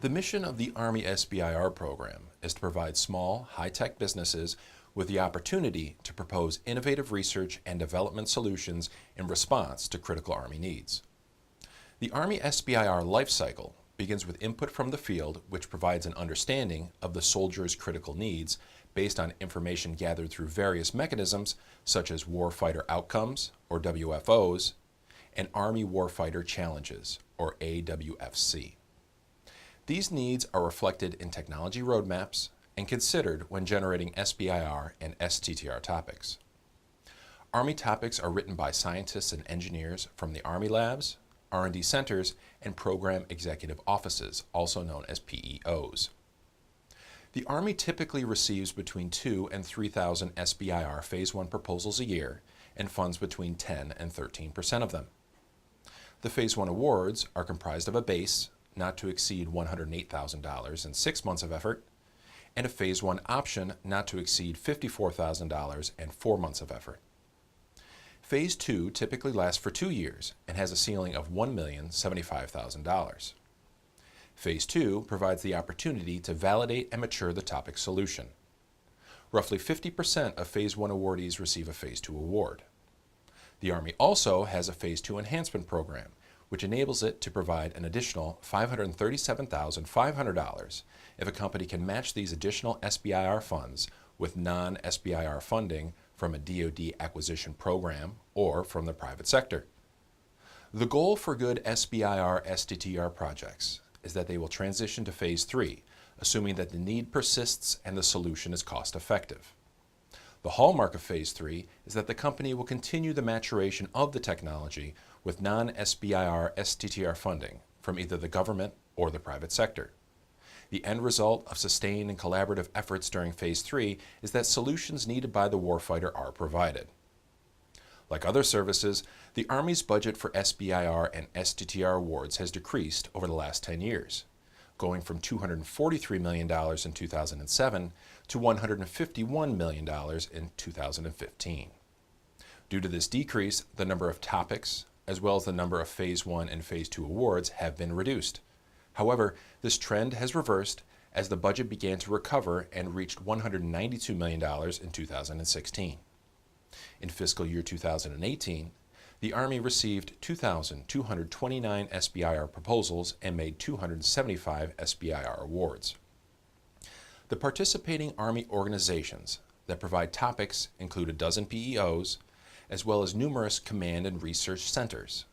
The mission of the Army SBIR program is to provide small, high-tech businesses with the opportunity to propose innovative research and development solutions in response to critical Army needs. The Army SBIR life cycle begins with input from the field, which provides an understanding of the soldier's critical needs based on information gathered through various mechanisms such as Warfighter Outcomes, or WFOs, and Army Warfighter Challenges, or AWFC. These needs are reflected in technology roadmaps and considered when generating SBIR and STTR topics. Army topics are written by scientists and engineers from the Army labs, R&D centers, and program executive offices, also known as PEOs. The Army typically receives between 2,000 and 3,000 SBIR Phase 1 proposals a year and funds between 10 and 13% of them. The Phase 1 awards are comprised of a base, not to exceed $108,000 in 6 months of effort, and a Phase 1 option not to exceed $54,000 and 4 months of effort. Phase 2 typically lasts for 2 years and has a ceiling of $1,075,000. Phase 2 provides the opportunity to validate and mature the topic solution. Roughly 50% of Phase 1 awardees receive a Phase 2 award. The Army also has a Phase 2 enhancement program, which enables it to provide an additional $537,500 if a company can match these additional SBIR funds with non-SBIR funding from a DoD acquisition program or from the private sector. The goal for good SBIR STTR projects is that they will transition to Phase 3, assuming that the need persists and the solution is cost-effective. The hallmark of Phase 3 is that the company will continue the maturation of the technology with non-SBIR STTR funding from either the government or the private sector. The end result of sustained and collaborative efforts during Phase 3 is that solutions needed by the warfighter are provided. Like other services, the Army's budget for SBIR and STTR awards has decreased over the last 10 years, going from $243 million in 2007 to $151 million in 2015. Due to this decrease, the number of topics, as well as the number of Phase 1 and Phase 2 awards, have been reduced. However, this trend has reversed as the budget began to recover and reached $192 million in 2016. In fiscal year 2018, the Army received 2,229 SBIR proposals and made 275 SBIR awards. The participating Army organizations that provide topics include a dozen PEOs, as well as numerous command and research centers.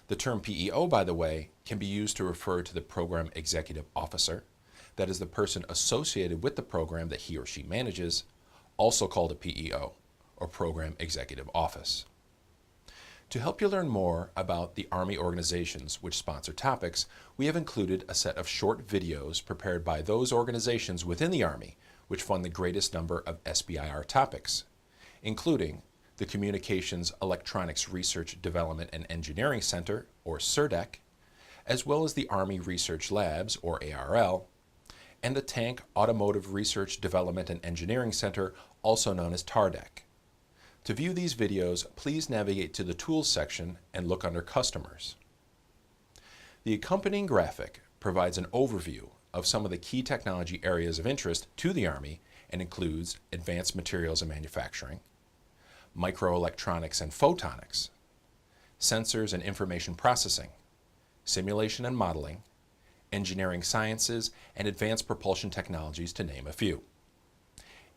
The term PEO, by the way, can be used to refer to the program executive officer, that is the person associated with the program that he or she manages, also called a PEO, or Program Executive Office. To help you learn more about the Army organizations which sponsor topics, we have included a set of short videos prepared by those organizations within the Army which fund the greatest number of SBIR topics, including the Communications Electronics Research Development and Engineering Center, or CERDEC, as well as the Army Research Labs, or ARL, and the Tank Automotive Research Development and Engineering Center, also known as TARDEC. To view these videos, please navigate to the Tools section and look under Customers. The accompanying graphic provides an overview of some of the key technology areas of interest to the Army and includes advanced materials and manufacturing, microelectronics and photonics, sensors and information processing, simulation and modeling, engineering sciences, and advanced propulsion technologies, to name a few.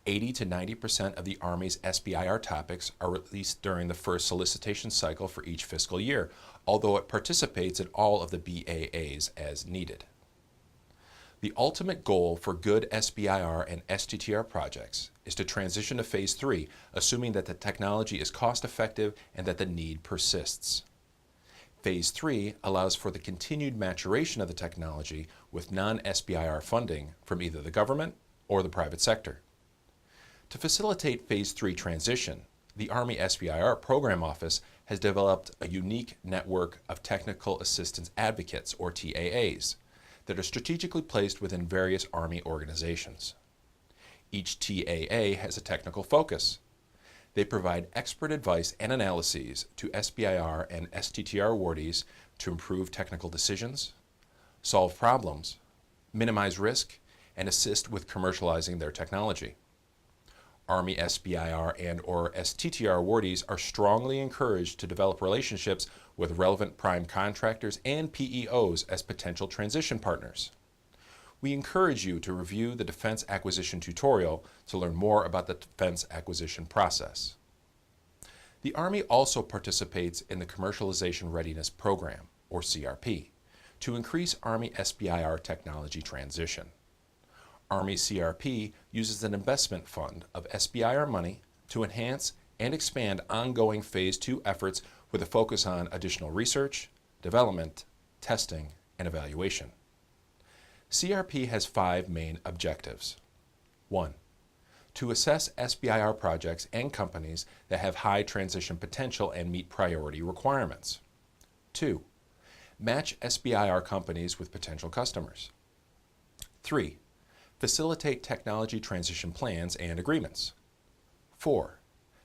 80 to 90% of the Army's SBIR topics are released during the first solicitation cycle for each fiscal year, although it participates in all of the BAAs as needed. The ultimate goal for good SBIR and STTR projects is to transition to Phase 3, assuming that the technology is cost-effective and that the need persists. Phase 3 allows for the continued maturation of the technology with non-SBIR funding from either the government or the private sector. To facilitate Phase 3 transition, the Army SBIR Program Office has developed a unique network of Technical Assistance Advocates, or TAAs, that are strategically placed within various Army organizations. Each TAA has a technical focus. They provide expert advice and analyses to SBIR and STTR awardees to improve technical decisions, solve problems, minimize risk, and assist with commercializing their technology. Army SBIR and/or STTR awardees are strongly encouraged to develop relationships with relevant prime contractors and PEOs as potential transition partners. We encourage you to review the Defense Acquisition tutorial to learn more about the defense acquisition process. The Army also participates in the Commercialization Readiness Program, or CRP, to increase Army SBIR technology transition. Army CRP uses an investment fund of SBIR money to enhance and expand ongoing Phase 2 efforts with a focus on additional research, development, testing, and evaluation. CRP has 5 main objectives. 1. To assess SBIR projects and companies that have high transition potential and meet priority requirements. 2. Match SBIR companies with potential customers. 3. Facilitate technology transition plans and agreements. 4.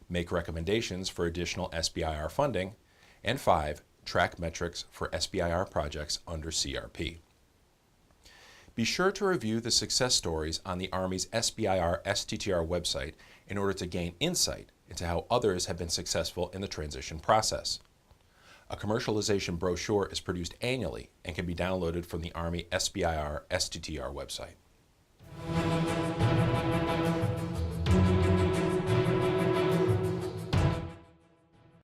Make recommendations for additional SBIR funding. And 5. Track metrics for SBIR projects under CRP. Be sure to review the success stories on the Army's SBIR STTR website in order to gain insight into how others have been successful in the transition process. A commercialization brochure is produced annually and can be downloaded from the Army SBIR STTR website.